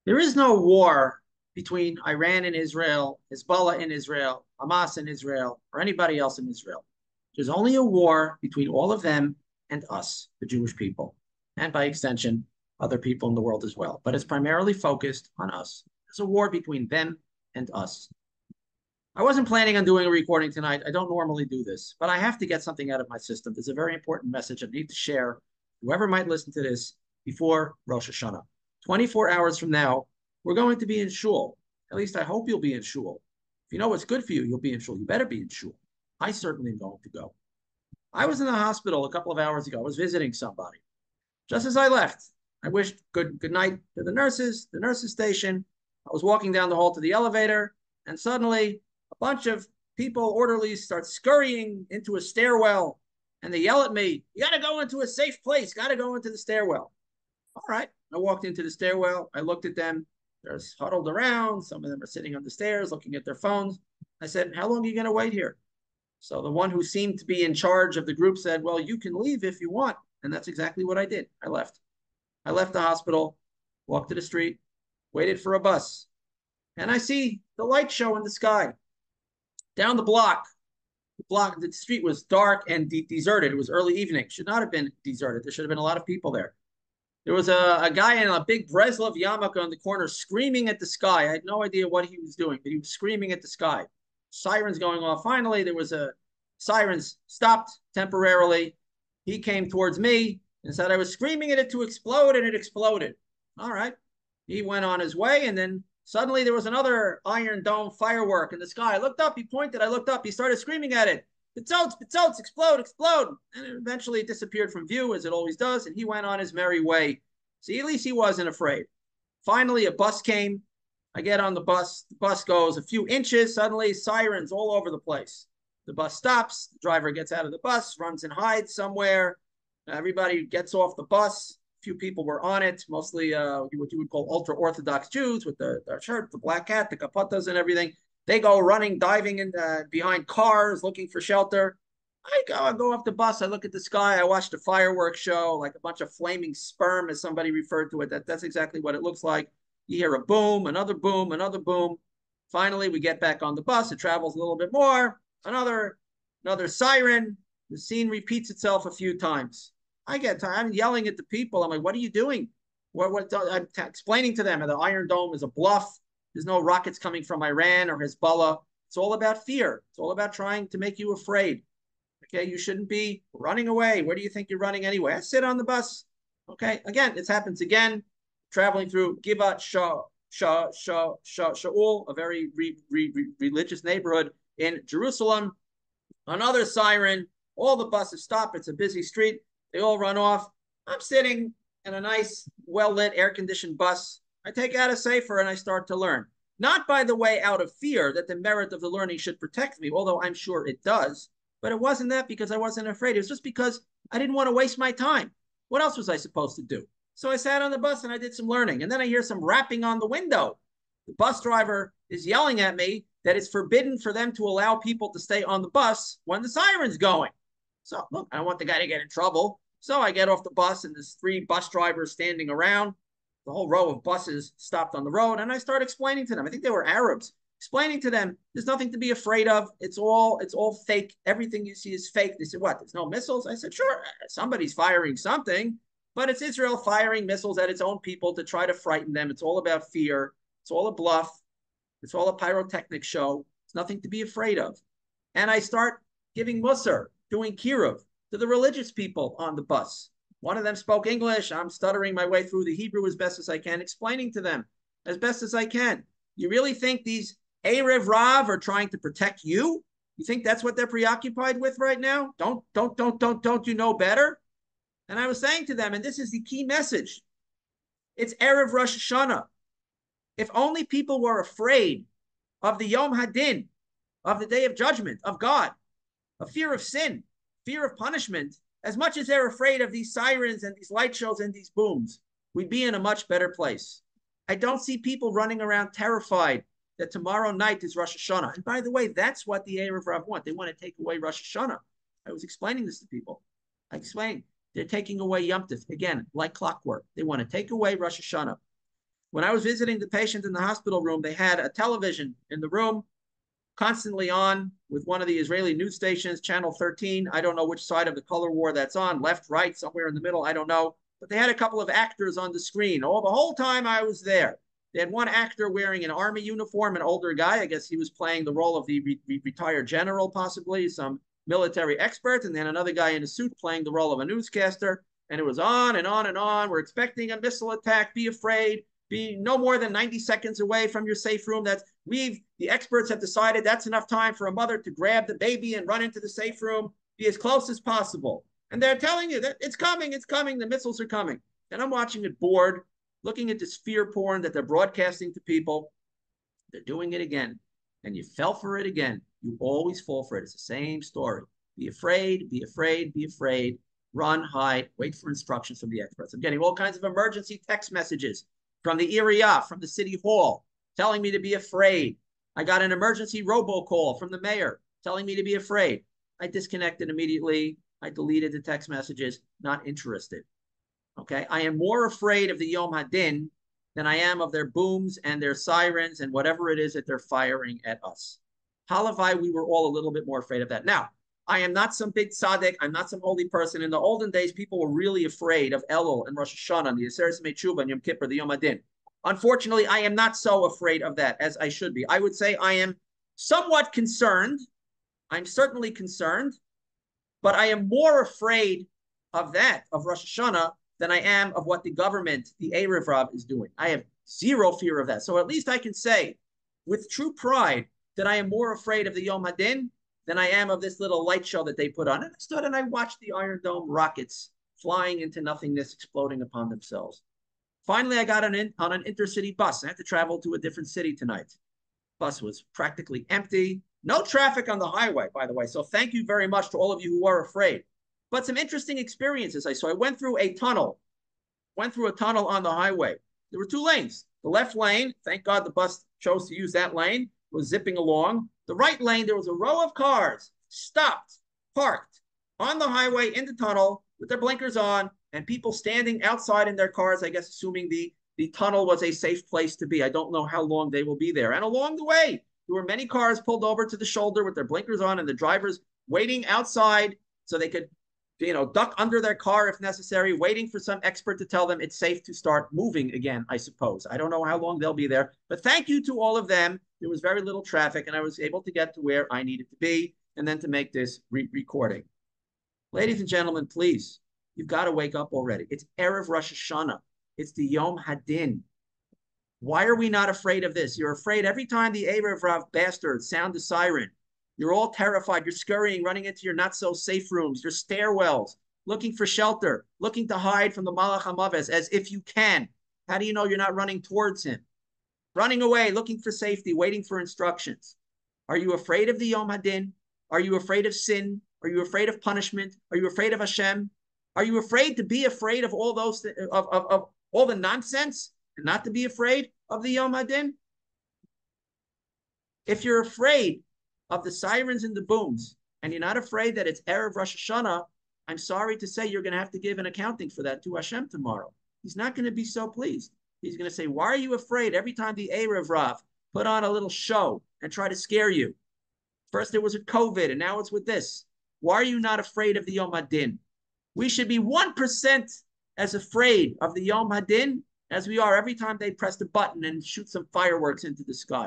There is no war between Iran and Israel, Hezbollah in Israel, Hamas in Israel, or anybody else in Israel. There's only a war between all of them and us, the Jewish people, and by extension, other people in the world as well. But it's primarily focused on us. There's a war between them and us. I wasn't planning on doing a recording tonight. I don't normally do this, but I have to get something out of my system. There's a very important message I need to share. Whoever might listen to this before Rosh Hashanah. 24 hours from now, we're going to be in shul. At least I hope you'll be in shul. If you know what's good for you, you'll be in shul. You better be in shul. I certainly am going to go. I was in the hospital a couple of hours ago. I was visiting somebody. Just as I left, I wished good night to the nurses station. I was walking down the hall to the elevator, and suddenly a bunch of people, orderlies, start scurrying into a stairwell, and they yell at me, "You got to go into a safe place. Got to go into the stairwell." All right. I walked into the stairwell. I looked at them. They're huddled around. Some of them are sitting on the stairs looking at their phones. I said, "How long are you going to wait here?" So the one who seemed to be in charge of the group said, "Well, you can leave if you want." And that's exactly what I did. I left. I left the hospital, walked to the street, waited for a bus, and I see the light show in the sky. Down the block, the street was dark and deserted. It was early evening. Should not have been deserted. There should have been a lot of people there. There was a guy in a big Breslov yarmulke on the corner screaming at the sky. I had no idea what he was doing, but he was screaming at the sky. Sirens going off. Finally, there was sirens stopped temporarily. He came towards me and said I was screaming at it to explode, and it exploded. All right. He went on his way, and then suddenly there was another Iron Dome firework in the sky. I looked up, he pointed, I looked up, he started screaming at it. Pitzotz, explode, explode. And eventually it disappeared from view, as it always does, and he went on his merry way. See, at least he wasn't afraid. Finally, a bus came. I get on the bus goes a few inches, suddenly sirens all over the place. The bus stops, the driver gets out of the bus, runs and hides somewhere. Everybody gets off the bus. Few people were on it, mostly what you would call ultra-Orthodox Jews with the shirt, the black hat, the kapotas and everything. They go running, diving in behind cars, looking for shelter. I go off the bus. I look at the sky. I watch the fireworks show, like a bunch of flaming sperm, as somebody referred to it. That's exactly what it looks like. You hear a boom, another boom, another boom. Finally, we get back on the bus. It travels a little bit more. Another siren. The scene repeats itself a few times. I get tired. I'm yelling at the people. I'm like, "What are you doing?" I'm explaining to them that the Iron Dome is a bluff. There's no rockets coming from Iran or Hezbollah. It's all about fear. It's all about trying to make you afraid. Okay, you shouldn't be running away. Where do you think you're running anyway? I sit on the bus. Okay, again, this happens again. Traveling through Givat Shaul, a very religious neighborhood in Jerusalem. Another siren. All the buses stop. It's a busy street. They all run off. I'm sitting in a nice, well-lit, air-conditioned bus. I take out a sefer and I start to learn. Not, by the way, out of fear that the merit of the learning should protect me, although I'm sure it does. But it wasn't that because I wasn't afraid. It was just because I didn't want to waste my time. What else was I supposed to do? So I sat on the bus and I did some learning. And then I hear some rapping on the window. The bus driver is yelling at me that it's forbidden for them to allow people to stay on the bus when the siren's going. So, look, I don't want the guy to get in trouble. So I get off the bus, and there's 3 bus drivers standing around. The whole row of buses stopped on the road, and I start explaining to them. I think they were Arabs. Explaining to them, there's nothing to be afraid of. It's all fake. Everything you see is fake. They said, "What? There's no missiles?" I said, "Sure, somebody's firing something, but it's Israel firing missiles at its own people to try to frighten them. It's all about fear. It's all a bluff. It's all a pyrotechnic show. It's nothing to be afraid of." And I start giving Musar, doing kiruv to the religious people on the bus. One of them spoke English. I'm stuttering my way through the Hebrew as best as I can, explaining to them as best as I can. You really think these Erev Rav are trying to protect you? You think that's what they're preoccupied with right now? Don't you know better? And I was saying to them, and this is the key message, it's Erev Rosh Hashanah. If only people were afraid of the Yom Hadin, of the day of judgment, of God, of fear of sin, fear of punishment, as much as they're afraid of these sirens and these light shows and these booms, we'd be in a much better place. I don't see people running around terrified that tomorrow night is Rosh Hashanah. And by the way, that's what the Erev Rav want. They want to take away Rosh Hashanah. I was explaining this to people. I explained they're taking away Yom Tov. Again, like clockwork. They want to take away Rosh Hashanah. When I was visiting the patient in the hospital room, they had a television in the room constantly on with one of the Israeli news stations, Channel 13. I don't know which side of the color war that's on, left, right, somewhere in the middle, I don't know. But they had a couple of actors on the screen. Oh, the whole time I was there. They had one actor wearing an army uniform, an older guy. I guess he was playing the role of the retired general, possibly some military expert. And then another guy in a suit playing the role of a newscaster. And it was on and on and on. We're expecting a missile attack. Be afraid. Be no more than 90 seconds away from your safe room. The experts have decided that's enough time for a mother to grab the baby and run into the safe room, be as close as possible. And they're telling you that it's coming, the missiles are coming. And I'm watching it bored, looking at this fear porn that they're broadcasting to people. They're doing it again. And you fell for it again. You always fall for it. It's the same story. Be afraid, be afraid, be afraid. Run, hide, wait for instructions from the experts. I'm getting all kinds of emergency text messages from the area, from the city hall, telling me to be afraid. I got an emergency robocall from the mayor telling me to be afraid. I disconnected immediately. I deleted the text messages, not interested. Okay, I am more afraid of the Yom Hadin than I am of their booms and their sirens and whatever it is that they're firing at us. Halavai, we were all a little bit more afraid of that. Now, I am not some big tzaddik. I'm not some holy person. In the olden days, people were really afraid of Elul and Rosh Hashana, and the Aseret Tshuva and Yom Kippur, the Yom Hadin. Unfortunately, I am not so afraid of that as I should be. I would say I am somewhat concerned. I'm certainly concerned, but I am more afraid of that, of Rosh Hashanah, than I am of what the government, the Erev Rav, is doing. I have zero fear of that. So at least I can say with true pride that I am more afraid of the Yom Hadin than I am of this little light show that they put on. And I stood and I watched the Iron Dome rockets flying into nothingness, exploding upon themselves. Finally, I got on an intercity bus. I had to travel to a different city tonight. Bus was practically empty. No traffic on the highway, by the way. So thank you very much to all of you who are afraid. But some interesting experiences I saw. I went through a tunnel on the highway. There were two lanes. The left lane, thank God the bus chose to use that lane, was zipping along. The right lane, there was a row of cars stopped, parked on the highway in the tunnel with their blinkers on, and people standing outside in their cars, I guess assuming the tunnel was a safe place to be. I don't know how long they will be there. And along the way, there were many cars pulled over to the shoulder with their blinkers on and the drivers waiting outside so they could, duck under their car if necessary, waiting for some expert to tell them it's safe to start moving again, I suppose. I don't know how long they'll be there, but thank you to all of them. There was very little traffic, and I was able to get to where I needed to be and then to make this recording. Ladies and gentlemen, please, you've got to wake up already. It's Erev Rosh Hashanah. It's the Yom Hadin. Why are we not afraid of this? You're afraid every time the Erev Rav bastards sound the siren. You're all terrified. You're scurrying, running into your not-so-safe rooms, your stairwells, looking for shelter, looking to hide from the Malach HaMaves as if you can. How do you know you're not running towards him? Running away, looking for safety, waiting for instructions. Are you afraid of the Yom Hadin? Are you afraid of sin? Are you afraid of punishment? Are you afraid of Hashem? Are you afraid to be afraid of all those, of all the nonsense and not to be afraid of the Yom Hadin? If you're afraid of the sirens and the booms, and you're not afraid that it's Erev Rosh Hashanah, I'm sorry to say you're going to have to give an accounting for that to Hashem tomorrow. He's not going to be so pleased. He's going to say, why are you afraid every time the Erev Rav put on a little show and try to scare you? First it was with COVID, and now it's with this. Why are you not afraid of the Yom Hadin? We should be 1% as afraid of the Yom Hadin as we are every time they press the button and shoot some fireworks into the sky.